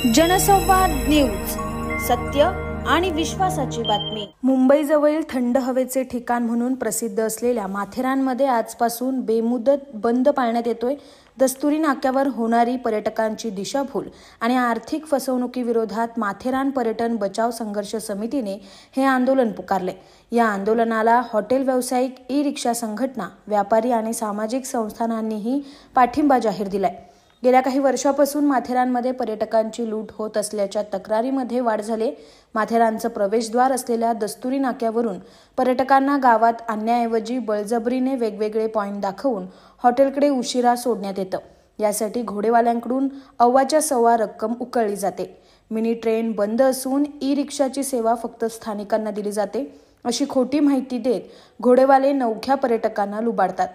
जनसंवाद न्यूज, सत्य आणि विश्वासाची बातमी। मुंबईजवळील थंड हवेचे ठिकाण म्हणून प्रसिद्ध असलेल्या माथेरानमध्ये आजपासून बेमुदत बंद पाळण्यात येतोय। दस्तुरी नाक्यावर होणारी पर्यटकांची दिशाभूल आणि आर्थिक फसवणुकीविरोधात माथेरान पर्यटन बचाव संघर्ष समितीने हे आंदोलन पुकारले। या आंदोलनाला हॉटेल व्यावसायिक, ई-रिक्षा संघटना, व्यापारी आणि सामाजिक संस्थांनीही पाठिंबा जाहीर दिलाय। गेल्या काही वर्षापासून माथेरानमध्ये पर्यटकांची लूट होत असल्याच्या तक्रारीमध्ये वाढ झाली। माथेरानचं प्रवेशद्वार असलेल्या दस्तुरी नाक्यावरून पर्यटकांना गावात आणण्याऐवजी बळजबरीने वेगवेगळे पॉइंट दाखवून हॉटेलकडे उशिरा सोडण्यात येतं। यासाठी घोडेवाल्यांकडून अव्वाच्या सव्वा रक्कम उकळली जाते। मिनी ट्रेन बंद असून ई-रिक्षाची सेवा फक्त स्थानिकांना दिली जाते, अशी खोटी माहिती देत घोडेवाले नवख्या पर्यटकांना लुबाडतात।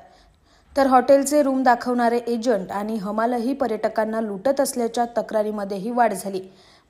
तर हॉटेलचे रूम दाखवणारे एजंट आणि हमालही पर्यटकांना लुटत असल्याच्या तक्रारीमध्येही वाढ झाली।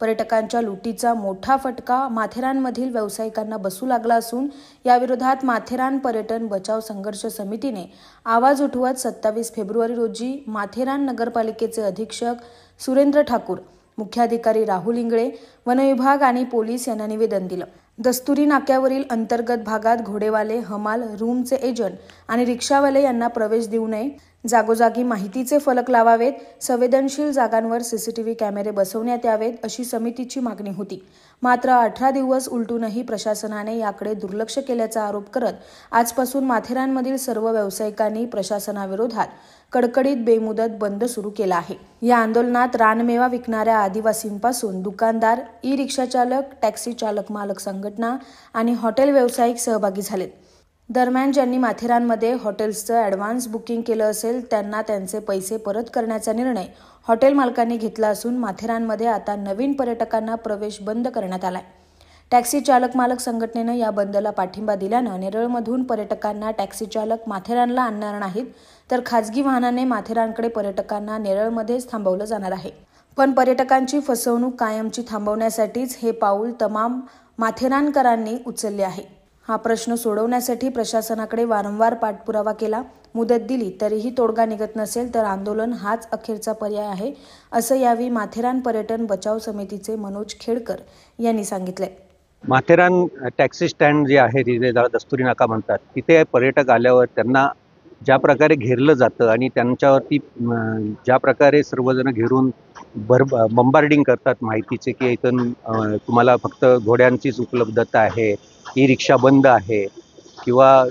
पर्यटकांच्या लुटीचा मोठा फटका माथेरानमधील व्यावसायिकांना बसू लागला असून याविरोधात माथेरान पर्यटन बचाव संघर्ष समितीने आवाज उठवत 27 फेब्रुवारी रोजी माथेरान नगरपालिकेचे अधीक्षक सुरेंद्र ठाकूर, मुख्याधिकारी राहुल इंगळे, वनविभाग आणि पोलीस यांना निवेदन दिलं। दस्तुरी नाक्यावरील अंतर्गत भागात घोडेवाले, हमाल, रूमचे एजंट आणि रिक्षावाले यांना प्रवेश देऊ नये, जागोजागी माहितीचे फलक लावावेत, संवेदनशील जागांवर सीसीटीव्ही कॅमेरे बसवण्यात यावेत, अशी समितीची मागणी होती। मात्र 18 दिवस उलटूनही प्रशासनाने याकडे दुर्लक्ष केल्याचा आरोप करत आजपासून माथेरानमधील सर्व व्यावसायिकांनी प्रशासनाविरोधात कडकडीत बेमुदत बंद सुरू केला आहे। या आंदोलनात रानमेवा विकणाऱ्या आदिवासींपासून दुकानदार, ई-रिक्षा चालक, टॅक्सी चालक मालक संघटना आणि हॉटेल व्यावसायिक सहभागी झालेत। दरम्यान ज्यांनी माथेरानमध्ये हॉटेल्सचं ॲडव्हान्स बुकिंग केलं असेल त्यांना त्यांचे पैसे परत करण्याचा निर्णय हॉटेल मालकांनी घेतला असून माथेरानमध्ये आता नवीन पर्यटकांना प्रवेश बंद करण्यात आलाय। टॅक्सी चालक मालक संघटनेनं या बंदला पाठिंबा दिल्यानं नेरळमधून पर्यटकांना टॅक्सी चालक माथेरानला आणणार नाहीत, तर खाजगी वाहनाने माथेरानकडे पर्यटकांना नेरळमध्येच थांबवलं जाणार आहे। पण पर्यटकांची फसवणूक कायमची थांबवण्यासाठीच हे पाऊल तमाम माथेरानकरांनी उचलले आहे। हा प्रश्न सोडवण्यासाठी प्रशासनाकडे वारंवार पाठपुरावा केला। मुदत दिली तरीही तोडगा निघत नसेल तर आंदोलन हाच अखेरचा पर्याय आहे, असं यावेळी माथेरान पर्यटन बचाव समितीचे मनोज खेडकर यांनी सांगितले। माथेरान टॅक्सी स्टँड जे आहे, तिथे दस्तुरी नाका म्हणतात, तिथे पर्यटक आल्यावर त्यांना ज्या प्रकारे घेरलं जातं आणि त्यांच्यावरती ज्या प्रकारे सर्वजण घेरून बंबार्डिंग करतात माहितीचे की इथून तुम्हाला फक्त घोड्यांचीच उपलब्धता आहे, ई-रिक्षा बंद आहे, किंवा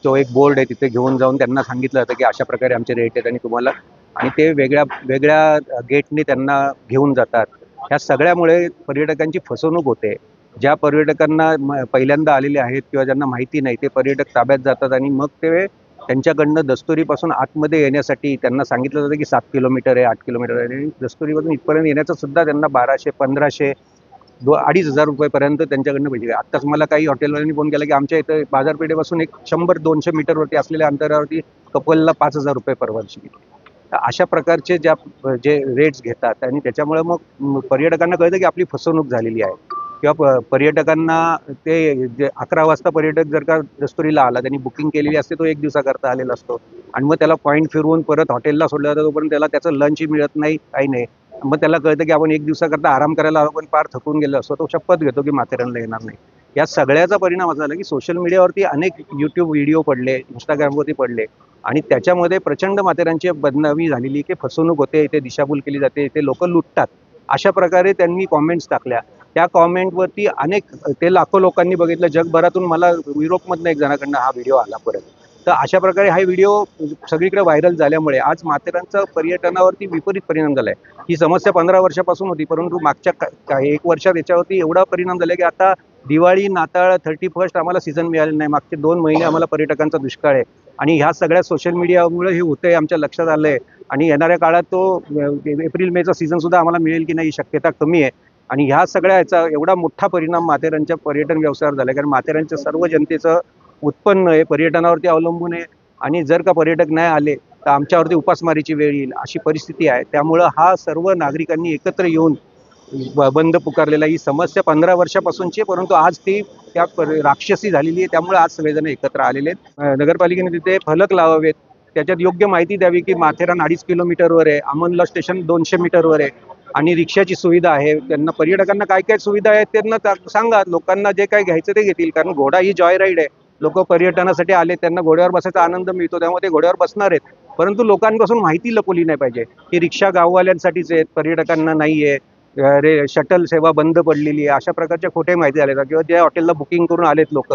तो एक बोर्ड आहे तिथे घेऊन जाऊन त्यांना सांगितलं जातं की अशा प्रकारे आमचे रेट आहेत आणि तुम्हाला, आणि ते वेगळ्या गेटने त्यांना घेऊन जातात। ह्या सगळ्यामुळे पर्यटकांची फसवणूक होते। ज्या पर्यटकांना पहिल्यांदा आलेले आहेत किंवा ज्यांना माहिती नाही ते पर्यटक ताब्यात जातात आणि मग ते त्यांच्याकडनं दस्तुरीपासून आतमध्ये येण्यासाठी त्यांना सांगितलं जातं की 7 किलोमीटर आहे, 8 किलोमीटर आहे, आणि दस्तुरीपासून इथपर्यंत येण्याचं सुद्धा त्यांना 1200, 1500, 2,500 रुपयेपर्यंत त्यांच्याकडनं पाहिजे। आत्ताच मला काही हॉटेलवाल्यांनी फोन केला की आमच्या इथं बाजारपेठेपासून एक 100-200 मीटरवरती असलेल्या अंतरावरती कपलला 5,000 रुपये पर वर्षी। अशा प्रकारचे जे रेट्स घेतात आणि त्याच्यामुळे मग पर्यटकांना कळतं की आपली फसवणूक झालेली आहे। किंवा पर्यटकांना ते जे 11 वाजता पर्यटक जर का दस्तुरीला आला, त्यांनी बुकिंग केलेली असते, तो 1 दिवसाकरता आलेला असतो आणि मग त्याला पॉईंट फिरवून परत हॉटेलला सोडलं जातं, तोपर्यंत त्याला त्याचं लंचही मिळत नाही, काही नाही। मग त्याला कळतं की आपण 1 दिवसाकरता आराम करायला आलो पण फार थकून गेलो असतो, तो शपथ घेतो की माथेरानला येणार नाही। या सगळ्याचा परिणाम असा झाला की सोशल मीडियावरती अनेक यूट्यूब व्हिडिओ पडले, इंस्टाग्रामवरती पडले आणि त्याच्यामध्ये प्रचंड माथेरानची बदनामी झालेली की फसवणूक होते, इथे दिशाभूल केली जाते, इथे लोक लुटतात, अशा प्रकारे त्यांनी कॉमेंट्स टाकल्या। त्या कॉमेंटवरती ते लाखो लोकांनी बघितलं। जगभरातून मला युरोपमधनं एक जणाकडनं हा व्हिडिओ आला परत। तर अशा प्रकारे हा व्हिडिओ सगळीकडे व्हायरल झाल्यामुळे आज माथेरानचा पर्यटनावरती विपरीत परिणाम झाला आहे। ही समस्या 15 वर्षापासून होती, परंतु मागच्या 1 वर्षात याच्यावरती एवढा परिणाम झाला की आता दिवाळी, नाताळ, 31st आम्हाला सीझन मिळाले नाही। मागचे 2 महिने आम्हाला पर्यटकांचा दुष्काळ आहे आणि ह्या सगळ्या सोशल मीडियामुळे हे होतंय, आमच्या लक्षात आलं आहे आणि येणाऱ्या काळात तो एप्रिल-मेचा सीझनसुद्धा आम्हाला मिळेल की नाही शक्यता कमी आहे। आणि ह्या सगळ्याचा एवढा मोठा परिणाम माथेरानच्या पर्यटन व्यवसायावर झाला, कारण माथेरानच्या सर्व जनतेचं उत्पन्न हे पर्यटनावरती अवलंबून आहे आणि जर का पर्यटक नाही आले तर आमच्यावरती उपासमारीची वेळ येईल, अशी परिस्थिती आहे। त्यामुळं हा सर्व नागरिकांनी एकत्र येऊन बंद पुकारलेला ही समस्या 15 वर्षापासूनची आहे, परंतु आज ती त्या राक्षसी झालेली आहे। त्यामुळे आज सगळेजण एकत्र आलेले आहेत। नगरपालिकेने तिथे फलक लावावेत, त्याच्यात योग्य माहिती द्यावी की माथेरान 2.5 किलोमीटरवर आहे, अमनला स्टेशन 200 मीटरवर आहे, आणि रिक्षाची सुविधा आहे. त्यांना पर्यटकांना काय काय सुविधा आहेत त्यांना सांगा, लोकांना जे काय घ्यायचं ते घेतील. कारण घोडा ही जॉय राईड आहे. लोक पर्यटनासाठी आले, त्यांना घोड्यावर बसायचा आनंद मिळतो, त्यामुळे ते घोड्यावर बसणार आहेत. परंतु लोकांपासून माहिती लपवली नाही पाहिजे की रिक्षा गाववाल्यांसाठीच आहेत, पर्यटकांना नाही आहे. शटल सेवा बंद पडलेली आहे, अशा प्रकारच्या खोटे माहिती आल्या किंवा ज्या हॉटेलला बुकिंग करून आलेत लोक,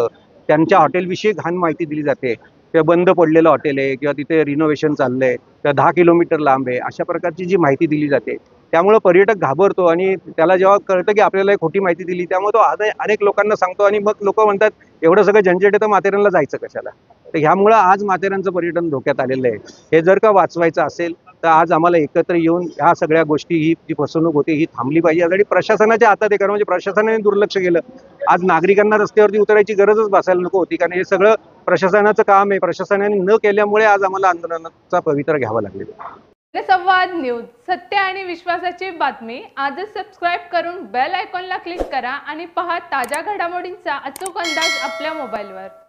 त्यांच्या हॉटेलविषयी घाण माहिती दिली जाते. किंवा बंद पडलेलं हॉटेल आहे किंवा तिथे रिनोव्हेशन चाललंय किंवा 10 किलोमीटर लांब आहे, अशा प्रकारची जी माहिती दिली जाते त्यामुळे पर्यटक घाबरतो आणि त्याला जेव्हा कळतं की आपल्याला एक खोटी माहिती दिली, त्यामुळे तो अनेक लोकांना सांगतो आणि मग लोक म्हणतात एवढं सगळं झंझट आहे तर माथेरानला जायचं कशाला. तर ह्यामुळं आज माथेरानचं पर्यटन धोक्यात आलेलं आहे. हे जर का वाचवायचं असेल तर आज आम्हाला एकत्र येऊन ह्या सगळ्या गोष्टी, ही जी फसवणूक होती ही थांबली पाहिजे. यासाठी प्रशासनाच्या हातात आहे, कारण म्हणजे प्रशासनाने दुर्लक्ष केलं. आज नागरिकांना रस्त्यावरती उतरायची गरजच भासायला नको होती, कारण हे सगळं प्रशासनाचं काम आहे. प्रशासनाने न केल्यामुळे आज आम्हाला आंदोलनाचा पवित्रा घ्यावा लागलेला. संवाद न्यूज, सत्य आणि विश्वासाची बातमी. आजच सबस्क्राईब करून बेल आयकॉनला क्लिक करा आणि पहा ताज्या घडामोडींचा अचूक अंदाज आपल्या मोबाईलवर.